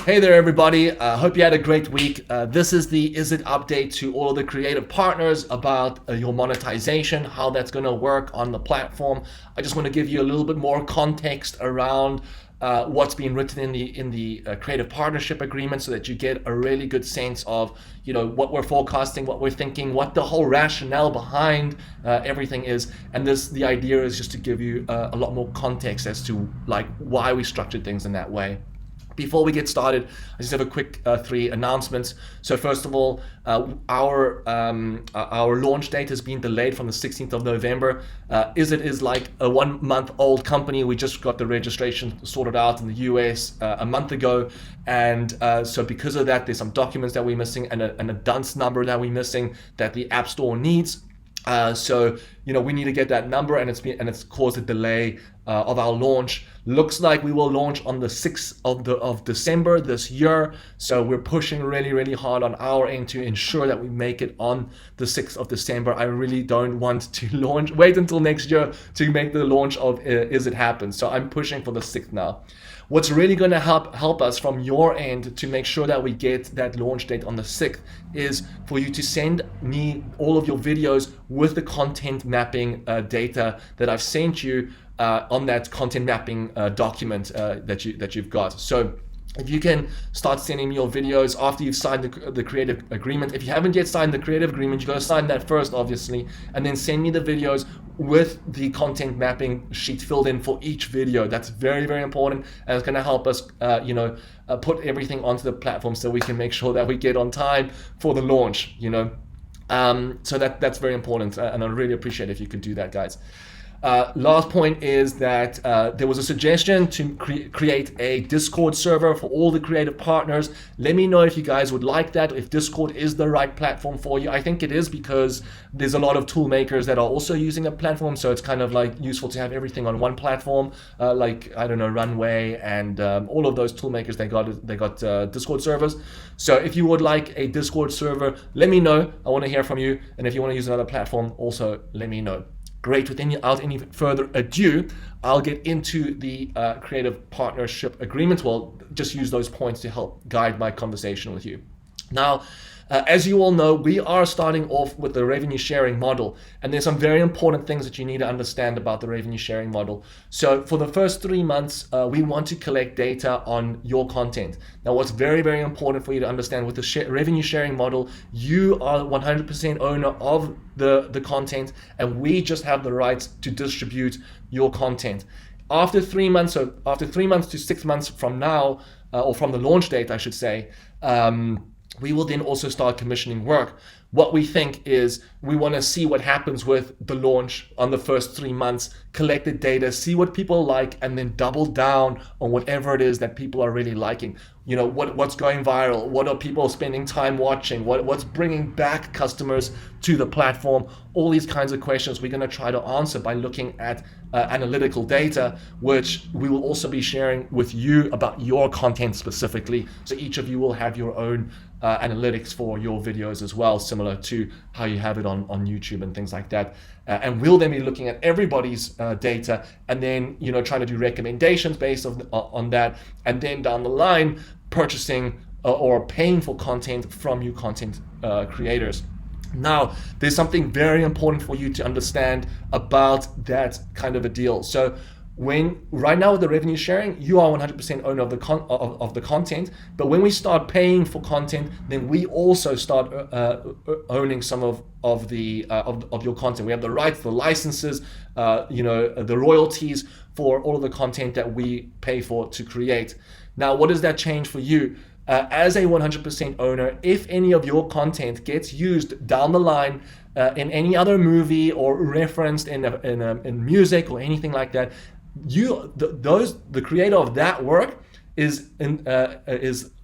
Hey there, everybody. Hope you had a great week. This is the IZSIT update to all of the creative partners about your monetization, how that's going to work on the platform. I just want to give you a little bit more context around what's being written in the creative partnership agreement, so that you get a really good sense of what we're forecasting, what we're thinking, what the whole rationale behind everything is. And the idea is just to give you a lot more context as to why we structured things in that way. Before we get started, I just have a quick 3 announcements. So first of all, our launch date has been delayed from the 16th of November. IZSIT is like a 1-month-old company. We just got the registration sorted out in the US a month ago. And so because of that, there's some documents that we're missing and a dunce number that we're missing that the App Store needs. So we need to get that number, and it's caused a delay of our launch. Looks like we will launch on the 6th of December this year. So we're pushing really hard on our end to ensure that we make it on the 6th of December. I really don't want to wait until next year to make the launch of IZSIT happen. So I'm pushing for the 6th now. What's really going to help us from your end to make sure that we get that launch date on the 6th is for you to send me all of your videos with the content mapping data that I've sent you on that content mapping document that you've got. So if you can start sending me your videos after you've signed the creative agreement. If you haven't yet signed the creative agreement, you got to sign that first, obviously, and then send me the videos with the content mapping sheet filled in for each video. That's very important, and it's going to help us put everything onto the platform so we can make sure that we get on time for the launch. So that's very important, and I really appreciate if you could do that, guys. Last point is that there was a suggestion to create a Discord server for all the creative partners. Let me know if you guys would like that, if Discord is the right platform for you. I think it is, because there's a lot of tool makers that are also using a platform, so it's kind of useful to have everything on one platform, Runway and all of those tool makers. They got Discord servers. So if you would like a Discord server, let me know. I want to hear from you. And if you want to use another platform, also let me know. Great. Without any further ado, I'll get into the creative partnership agreement. Well, just use those points to help guide my conversation with you. Now, as you all know, we are starting off with the revenue sharing model, and there's some very important things that you need to understand about the revenue sharing model. So for the first 3 months, we want to collect data on your content. Now, what's very important for you to understand with the revenue sharing model, you are 100% owner of the content, and we just have the rights to distribute your content. After 3 months, so after 3 months to 6 months from now, or from the launch date, I should say, we will then also start commissioning work. What we think is we want to see what happens with the launch on the first 3 months, collect the data, see what people like, and then double down on whatever it is that people are really liking. What's going viral? What are people spending time watching? What's bringing back customers to the platform? All these kinds of questions we're going to try to answer by looking at analytical data, which we will also be sharing with you about your content specifically. So each of you will have your own analytics for your videos as well, similar to how you have it on YouTube and things like that. And we'll then be looking at everybody's data, and then trying to do recommendations based on that, and then down the line purchasing or paying for content from you content creators. Now, there's something very important for you to understand about that kind of a deal. So right now with the revenue sharing, you are 100% owner of the content, but when we start paying for content, then we also start owning some of your content. We have the rights, the licenses, the royalties for all of the content that we pay for to create. Now, what does that change for you? As a 100% owner, if any of your content gets used down the line in any other movie or referenced in music or anything like that, the creator of that work is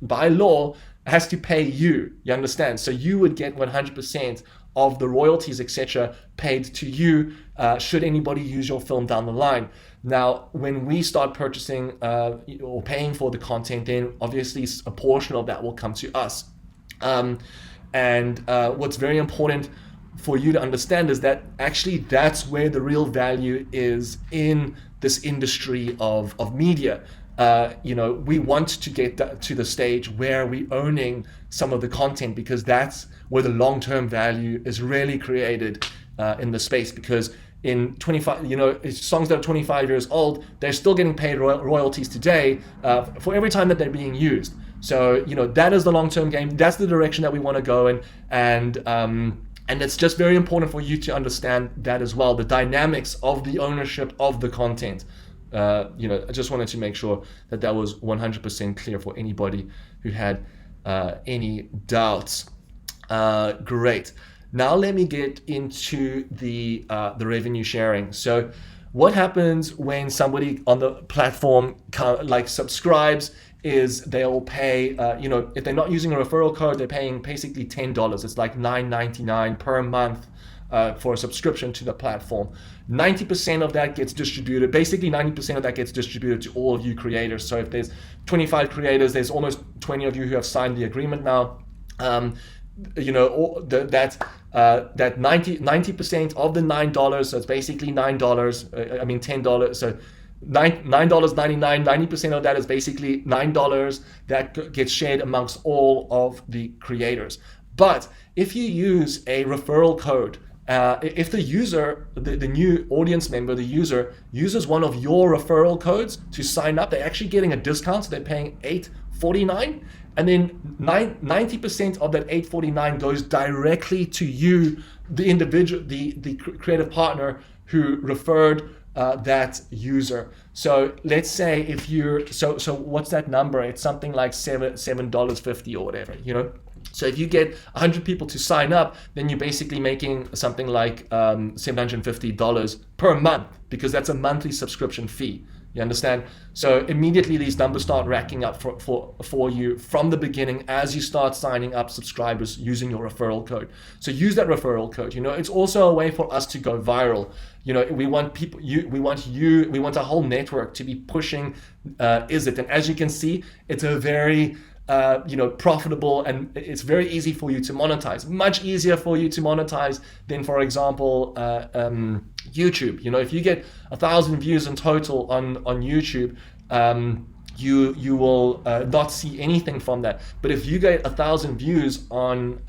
by law has to pay you. You understand? So you would get 100% of the royalties, etc., paid to you should anybody use your film down the line. Now, when we start purchasing or paying for the content, then obviously a portion of that will come to us. And what's very important for you to understand is that actually that's where the real value is in this industry of media. we want to get to the stage where we're owning some of the content, because that's where the long-term value is really created in the space. Because in 25, songs that are 25 years old, they're still getting paid royalties today for every time that they're being used. So, that is the long-term game. That's the direction that we want to go in. And it's just very important for you to understand that as well, the dynamics of the ownership of the content. I just wanted to make sure that was 100% clear for anybody who had any doubts. Great. Now let me get into the revenue sharing. So what happens when somebody on the platform subscribes is they'll pay, if they're not using a referral code, they're paying basically $10. It's like $9.99 per month for a subscription to the platform. 90% of that gets distributed, basically 90% of that gets distributed to all of you creators. So if there's 25 creators, there's almost 20 of you who have signed the agreement now. That 90% of the $9, so it's basically $9, $10, so $9.99, 90% of that is basically $9 that gets shared amongst all of the creators. But if you use a referral code, if the user, the new audience member, the user uses one of your referral codes to sign up, they're actually getting a discount, so they're paying $8.49, and then 90% of that $8.49 goes directly to you, the individual, the creative partner who referred that user. So let's say if you're, so what's that number? It's something like $7.50 or whatever, So if you get 100 people to sign up, then you're basically making something like $750 per month, because that's a monthly subscription fee. You understand? So immediately these numbers start racking up for you from the beginning as you start signing up subscribers using your referral code. So use that referral code. It's also a way for us to go viral. We want people, we want a whole network to be pushing IZSIT. And as you can see, it's a very profitable, and it's very easy for you to monetize. Much easier for you to monetize than, for example, YouTube. If you get 1,000 views in total on YouTube, you will not see anything from that. But if you get 1,000 views on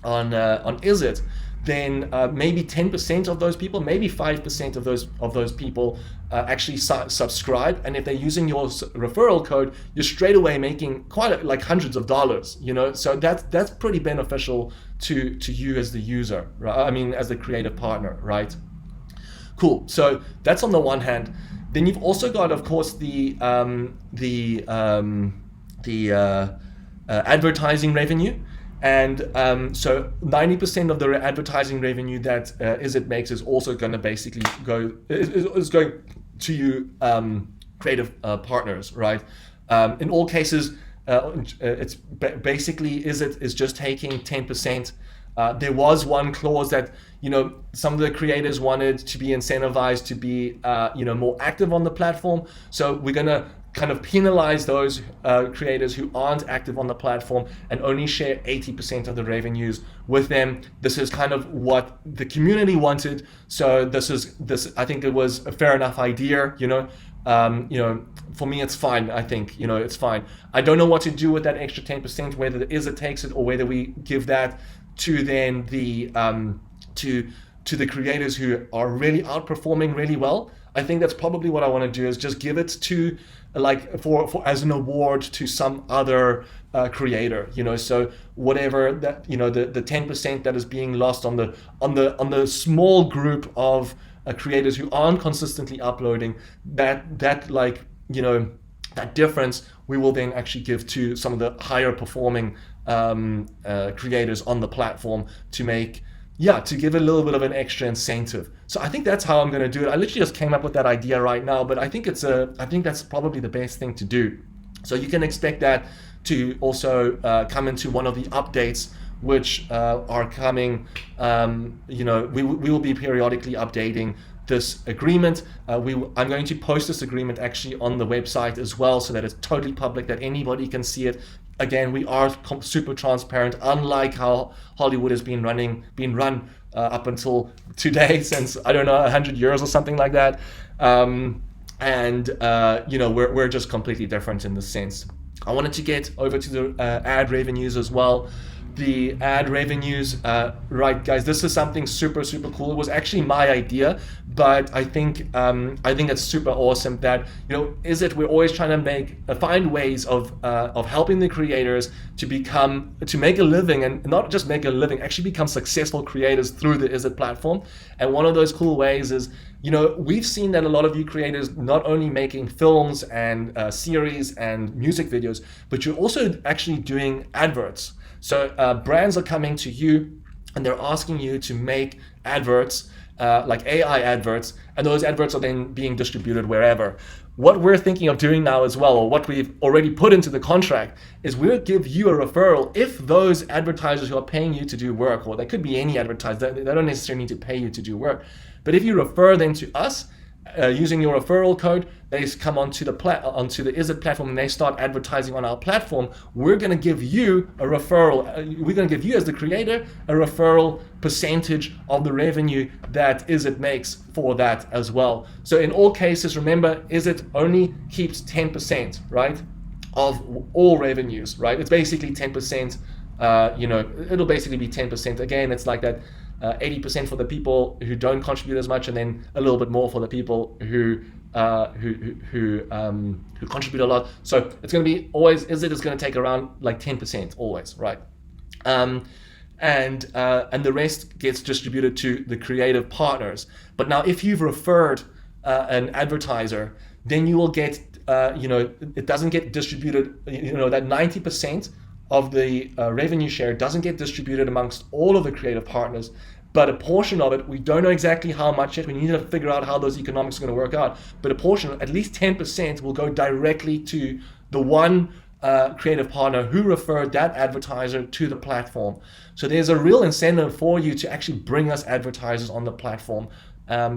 IZSIT, then maybe 10% of those people, maybe 5% of those people actually subscribe. And if they're using your referral code, you're straight away making like hundreds of dollars. So that's pretty beneficial to you as the user, right? As the creative partner, right? Cool. So that's on the one hand. Then you've also got, of course, the advertising revenue. And so 90% of the advertising revenue that IZSIT makes is also going to basically is going to you creative partners, right? In all cases, it's basically IZSIT is just taking 10%. There was one clause that some of the creators wanted to be incentivized to be more active on the platform. So we're gonna kind of penalize those creators who aren't active on the platform and only share 80% of the revenues with them. This is kind of what the community wanted. So this I think it was a fair enough idea. For me, it's fine. I think it's fine. I don't know what to do with that extra 10%, whether IZSIT takes it or whether we give that to then the to the creators who are really outperforming really well. I think that's probably what I want to do, is just give it to for as an award to some other creator, so whatever that the 10% that is being lost on the small group of creators who aren't consistently uploading, that difference we will then actually give to some of the higher performing creators on the platform to give a little bit of an extra incentive. So I think that's how I'm going to do it. I literally just came up with that idea right now, but I think that's probably the best thing to do. So you can expect that to also come into one of the updates which are coming. We will be periodically updating this agreement. I'm going to post this agreement actually on the website as well, so that it's totally public, that anybody can see it. Again, we are super transparent, unlike how Hollywood has been run up until today, since, I don't know, 100 years or something like that. and we're just completely different in this sense. I wanted to get over to the ad revenues as well. The ad revenues, right, guys, this is something super cool. It was actually my idea, but I think it's super awesome that we're always trying to find ways of helping the creators to make a living, and not just make a living, actually become successful creators through the IZSIT platform. And one of those cool ways is, we've seen that a lot of you creators not only making films and series and music videos, but you're also actually doing adverts. So brands are coming to you and they're asking you to make adverts, like AI adverts, and those adverts are then being distributed wherever. What we're thinking of doing now as well, or what we've already put into the contract, is we'll give you a referral if those advertisers who are paying you to do work, or they could be any advertiser, they don't necessarily need to pay you to do work, but if you refer them to us, using your referral code, they come onto the IZSIT platform and they start advertising on our platform. We're going to give you a referral. We're going to give you, as the creator, a referral percentage of the revenue that IZSIT makes for that as well. So in all cases, remember, IZSIT only keeps 10%, right, of all revenues, right? It's basically 10%. It'll basically be 10%. Again, it's like that. 80% for the people who don't contribute as much, and then a little bit more for the people who contribute a lot. So it's going to be always, IZSIT is going to take around like 10% always, right? And the rest gets distributed to the creative partners. But now, if you've referred an advertiser, then you will get, it doesn't get distributed. That 90% of the revenue share doesn't get distributed amongst all of the creative partners, but a portion of it, we don't know exactly how much yet. We need to figure out how those economics are going to work out. But a portion, at least 10%, will go directly to the one creative partner who referred that advertiser to the platform. So there's a real incentive for you to actually bring us advertisers on the platform,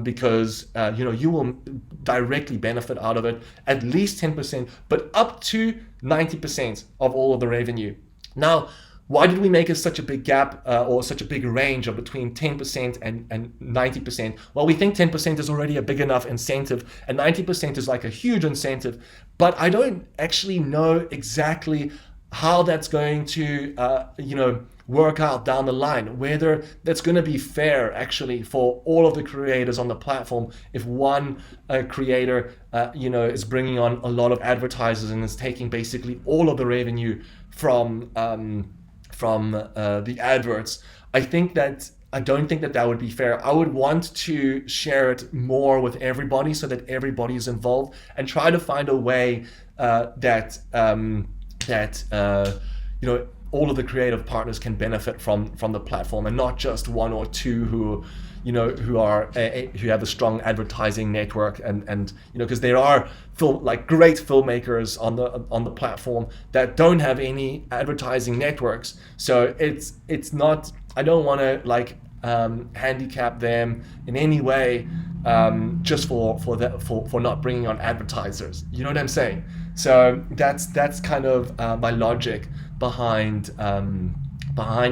because you will directly benefit out of it, at least 10%, but up to 90% of all of the revenue. Now, why did we make it such a big gap, or such a big range of between 10% and 90%? Well, we think 10% is already a big enough incentive, and 90% is like a huge incentive, but I don't actually know exactly how that's going to work out down the line, whether that's going to be fair actually for all of the creators on the platform. If one creator is bringing on a lot of advertisers and is taking basically all of the revenue from the adverts, I don't think that would be fair. I would want to share it more with everybody so that everybody is involved, and try to find a way that all of the creative partners can benefit from the platform, and not just one or two who have a strong advertising network, and because there are great filmmakers on the platform that don't have any advertising networks. So it's not, I don't want to handicap them in any way, just for not bringing on advertisers. You know what I'm saying? So that's kind of my logic behind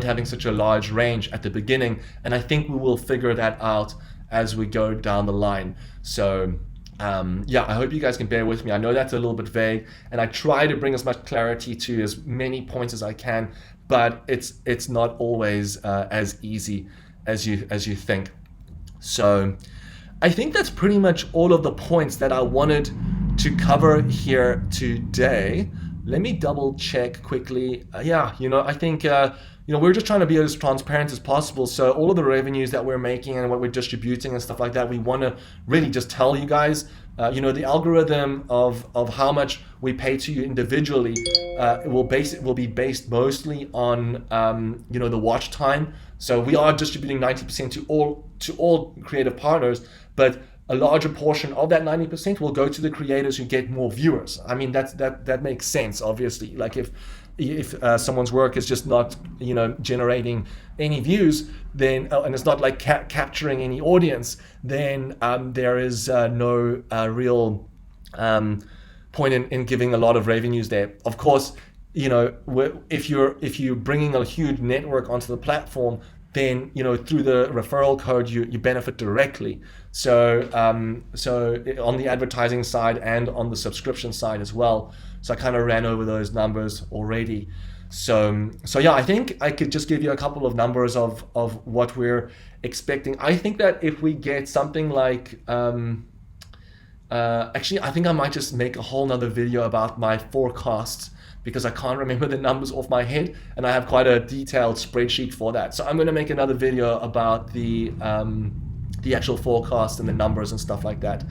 having such a large range at the beginning, and I think we will figure that out as we go down the line. So I hope you guys can bear with me. I know that's a little bit vague, and I try to bring as much clarity to as many points as I can, but it's not always as easy as you think. So I think that's pretty much all of the points that I wanted to cover here today. Let me double check quickly. I think we're just trying to be as transparent as possible. So all of the revenues that we're making and what we're distributing and stuff like that, we want to really just tell you guys. The algorithm of how much we pay to you individually will be based mostly on the watch time. So we are distributing 90% to all creative partners, but a larger portion of that 90% will go to the creators who get more viewers. I mean, that makes sense, obviously. Like if someone's work is just not generating any views, then and it's not like capturing any audience, then there is no real point in giving a lot of revenues there. Of course, if you're bringing a huge network onto the platform, then through the referral code you benefit directly. So on the advertising side and on the subscription side as well. So I kind of ran over those numbers already. So yeah, I think I could just give you a couple of numbers of what we're expecting. I think that if we get something like actually, I think I might just make a whole nother video about my forecasts, because I can't remember the numbers off my head, and I have quite a detailed spreadsheet for that. So I'm going to make another video about the actual forecast and the numbers and stuff like that.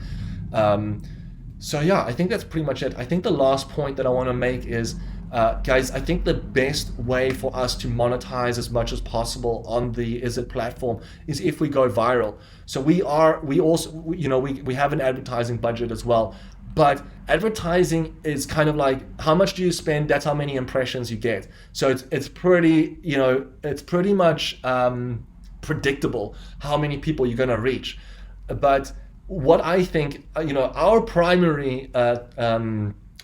So yeah, I think that's pretty much it. I think the last point that I want to make is, guys, I think the best way for us to monetize as much as possible on the IZSIT platform is if we go viral. So we have an advertising budget as well, but advertising is kind of like, how much do you spend, that's how many impressions you get. So it's pretty, it's pretty much predictable how many people you're going to reach. But what I think,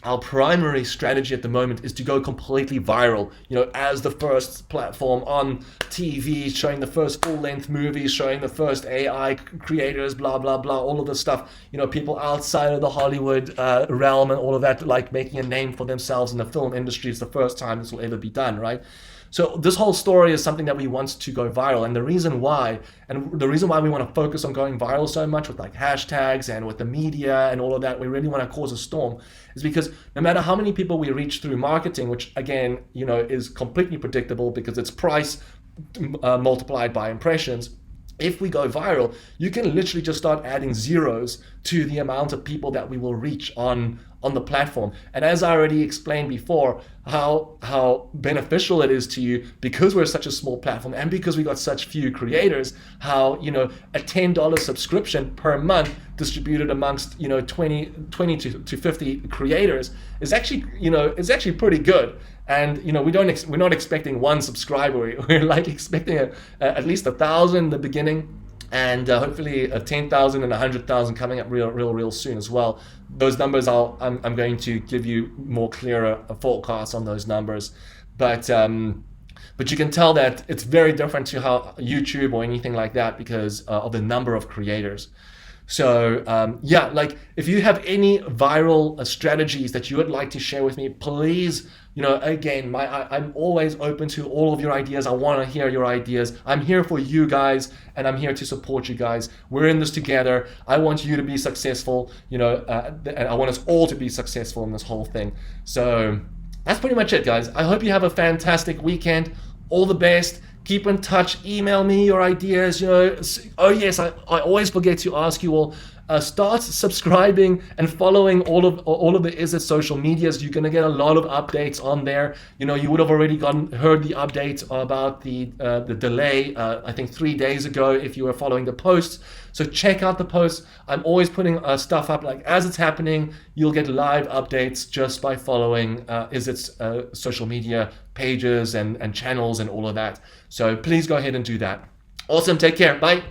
our primary strategy at the moment is to go completely viral, as the first platform on TV, showing the first full-length movies, showing the first AI creators, blah, blah, blah, all of this stuff, people outside of the Hollywood realm and all of that, like making a name for themselves in the film industry. It's the first time this will ever be done, right? So this whole story is something that we want to go viral, and the reason why we want to focus on going viral so much with like hashtags and with the media and all of that, we really want to cause a storm, is because no matter how many people we reach through marketing, which again, is completely predictable because it's price multiplied by impressions, if we go viral, you can literally just start adding zeros to the amount of people that we will reach on the platform. And as I already explained before, how beneficial it is to you, because we're such a small platform and because we got such few creators, how a $10 subscription per month distributed amongst 20 to 50 creators is actually is actually pretty good. And we're not expecting one subscriber. We're like expecting at least 1,000 in the beginning, and hopefully 10,000 and 100,000 coming up real soon as well. Those numbers I'm going to give you more clearer forecasts on those numbers, but you can tell that it's very different to how YouTube or anything like that, because of the number of creators. So yeah, like if you have any viral strategies that you would like to share with me, please, again, I'm always open to all of your ideas. I want to hear your ideas. I'm here for you guys, and I'm here to support you guys. We're in this together. I want you to be successful, and I want us all to be successful in this whole thing. So that's pretty much it, guys. I hope you have a fantastic weekend. All the best. Keep in touch. Email me your ideas. Oh yes, I always forget to ask you all. Start subscribing and following all of the IZSIT social medias. You're gonna get a lot of updates on there. You would have already heard the update about the delay. I think 3 days ago, if you were following the posts. So check out the posts. I'm always putting stuff up like as it's happening. You'll get live updates just by following IZSIT's social media pages and channels and all of that. So please go ahead and do that. Awesome. Take care. Bye.